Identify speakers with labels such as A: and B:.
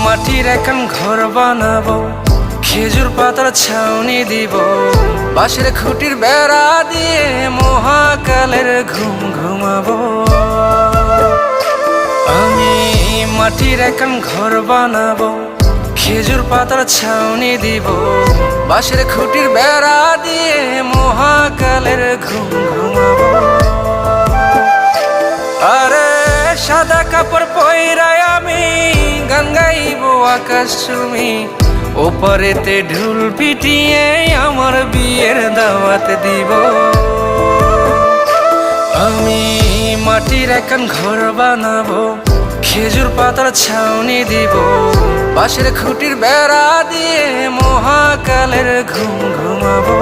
A: মাটির এখন ঘর বানাবো, খেজুর পাতার ছাউনি দিব, বাঁশের খুঁটির বেড়া দিয়ে মহাকালের ঘুম ঘুমাবো। আমি মাটির এখন ঘর বানাবো, খেজুর পাতার ছাউনি দিব, বাঁশের খুঁটির বেড়া দিয়ে মহাকালের ঘুম ঘুমাবো। আরে সাদা কাপড় পইরাই আমি গান গাইবো আকাশ চুমি, ওপারেতে ঢোল পিটিয়ে আমার বিয়ের দাওয়াত দিব। আমি মাটির এখন ঘর বানাবো, খেজুর পাতার ছাউনি দিব, বাঁশের খুঁটির বেড়া দিয়ে মহাকালের ঘুম ঘুমাবো।